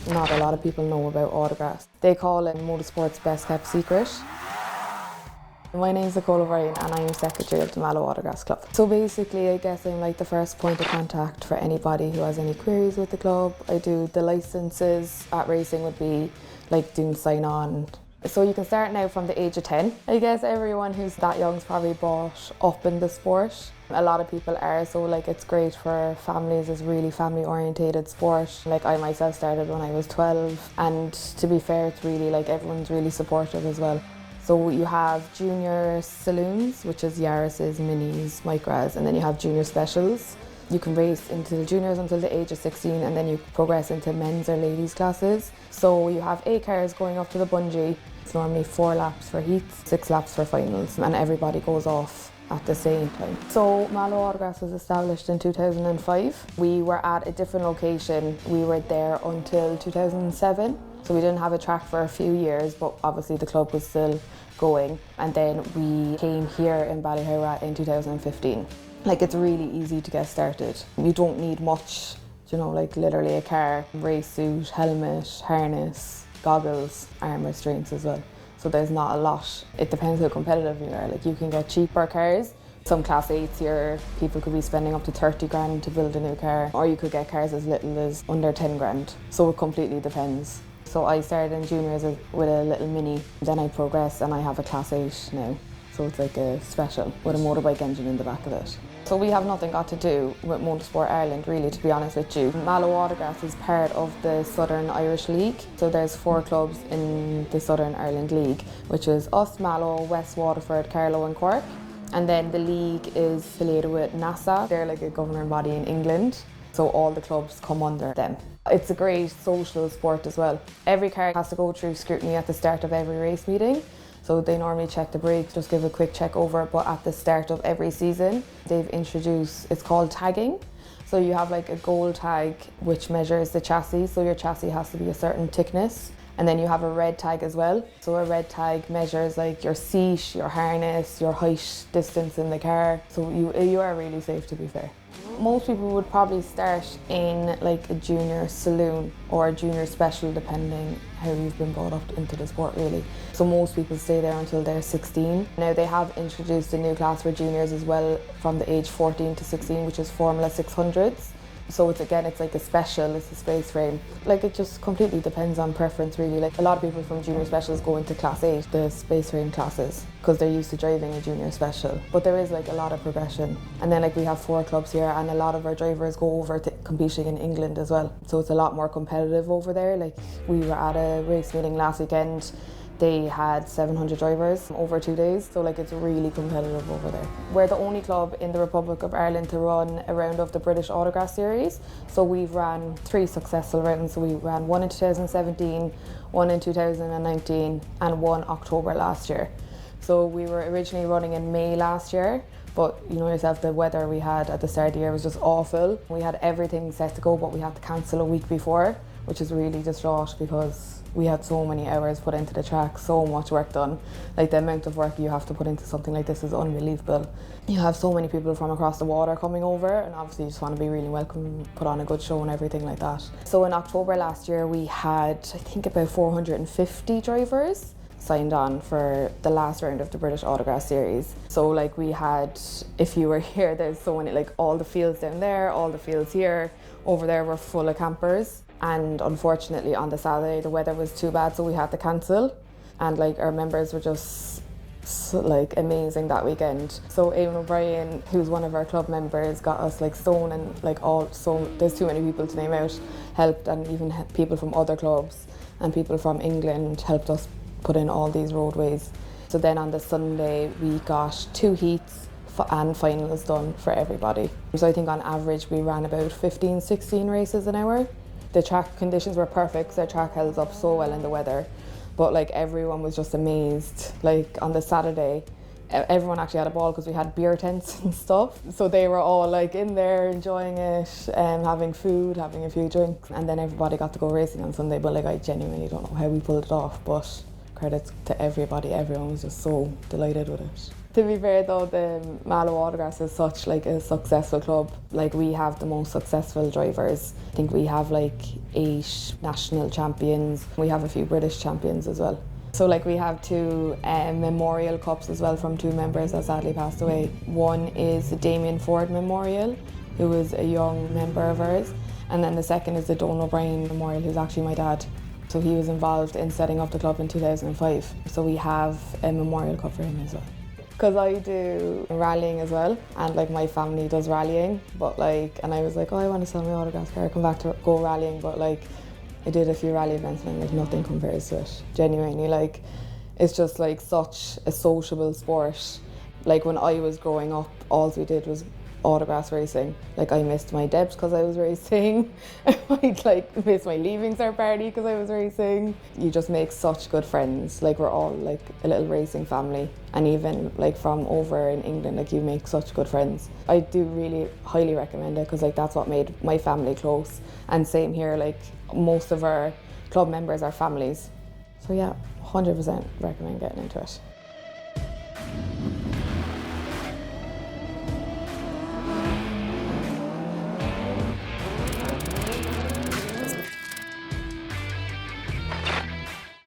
not a lot of people know about Autograss. They call it motorsports best kept secret. My name's Nicole and I'm secretary of the Mallow Autograss Club. So basically, I guess I'm like the first point of contact for anybody who has any queries with the club. I do the licenses at racing would be like doing sign on. So you can start now from the age of 10. I guess everyone who's that young's probably brought up in the sport. A lot of people are, so like it's great for families. It's really family orientated sport. Like I myself started when I was 12, and to be fair, it's really like everyone's really supportive as well. So you have junior saloons, which is Yaris's, Minis, Micras, and then you have junior specials. You can race into the juniors until the age of 16, and then you progress into men's or ladies classes. So you have 8 cars going up to the bungee. It's normally 4 laps for heats, 6 laps for finals, and everybody goes off at the same time. So Mallow Autograss was established in 2005. We were at a different location. We were there until 2007. So we didn't have a track for a few years, but obviously the club was still going. And then we came here in Ballyhowrah in 2015. Like it's really easy to get started. You don't need much, you know, like literally a car, race suit, helmet, harness, goggles, arm restraints as well. So there's not a lot. It depends how competitive you are. Like you can get cheaper cars. Some Class 8s here, people could be spending up to 30 grand to build a new car, or you could get cars as little as under 10 grand. So it completely depends. So I started in juniors with a little Mini, then I progressed and I have a Class 8 now. So it's like a special with a motorbike engine in the back of it. So we have nothing got to do with Motorsport Ireland really, to be honest with you. Mallow Autograss is part of the Southern Irish League. So there's 4 clubs in the Southern Ireland League, which is us, Mallow, West Waterford, Carlow and Cork. And then the league is affiliated with NASA. They're like a governing body in England. So all the clubs come under them. It's a great social sport as well. Every car has to go through scrutiny at the start of every race meeting. So they normally check the brakes, just give a quick check over, but at the start of every season, they've introduced, it's called tagging. So you have like a gold tag, which measures the chassis. So your chassis has to be a certain thickness. And then you have a red tag as well. So a red tag measures like your seat, your harness, your height, distance in the car. So you are really safe, to be fair. Most people would probably start in like a junior saloon or a junior special, depending how you've been brought up into the sport really. So most people stay there until they're 16. Now they have introduced a new class for juniors as well from the age 14 to 16, which is Formula 600s. So it's like a special, it's a space frame. Like it just completely depends on preference really. Like a lot of people from junior specials go into Class 8, the space frame classes, because they're used to driving a junior special. But there is like a lot of progression. And then like we have 4 clubs here, and a lot of our drivers go over to competing in England as well. So it's a lot more competitive over there. Like we were at a race meeting last weekend. They had 700 drivers over 2 days, so like it's really competitive over there. We're the only club in the Republic of Ireland to run a round of the British Autograss series. So we've ran 3 successful rounds. So we ran 1 in 2017, 1 in 2019, and 1 October last year. So we were originally running in May last year, but you know yourself, the weather we had at the start of the year was just awful. We had everything set to go, but we had to cancel a week before, which is really distraught because we had so many hours put into the track, so much work done. Like the amount of work you have to put into something like this is unbelievable. You have so many people from across the water coming over, and obviously you just want to be really welcome, put on a good show and everything like that. So in October last year we had, I think, about 450 drivers signed on for the last round of the British Autograss series. So like we had, if you were here, there's so many, like all the fields down there, all the fields here, over there were full of campers. And unfortunately on the Saturday the weather was too bad, so we had to cancel. And like our members were just like amazing that weekend. So Eamon O'Brien, who's one of our club members, got us like stone and like all, so there's too many people to name out, helped, and even people from other clubs and people from England helped us put in all these roadways. So then on the Sunday we got 2 heats and finals done for everybody. So I think on average we ran about 15-16 races an hour. The track conditions were perfect, so the track held up so well in the weather. But like everyone was just amazed. Like on the Saturday, everyone actually had a ball because we had beer tents and stuff. So they were all like in there enjoying it, having food, having a few drinks. And then everybody got to go racing on Sunday. But like I genuinely don't know how we pulled it off, but credits to everybody. Everyone was just so delighted with it. To be fair though, the Mallow Autograss is such like a successful club. Like we have the most successful drivers. I think we have like 8 national champions. We have a few British champions as well. So like we have 2 memorial cups as well from 2 members that sadly passed away. One is the Damien Ford Memorial, who was a young member of ours. And then the second is the Donal O'Brien Memorial, who's actually my dad. So he was involved in setting up the club in 2005. So we have a memorial cup for him as well. Because I do rallying as well, and like my family does rallying, but like, and I was like, oh, I want to sell my autographs car, come back to go rallying, but like, I did a few rally events and I'm like, nothing compares to it. Genuinely, like, it's just like such a sociable sport. Like when I was growing up, all we did was autograss racing. Like I missed my debs because I was racing. I'd like miss my leaving cert party because I was racing. You just make such good friends. Like we're all like a little racing family, and even like from over in England, like you make such good friends. I do really highly recommend it because like that's what made my family close. And same here, like most of our club members are families. So yeah, 100% recommend getting into it.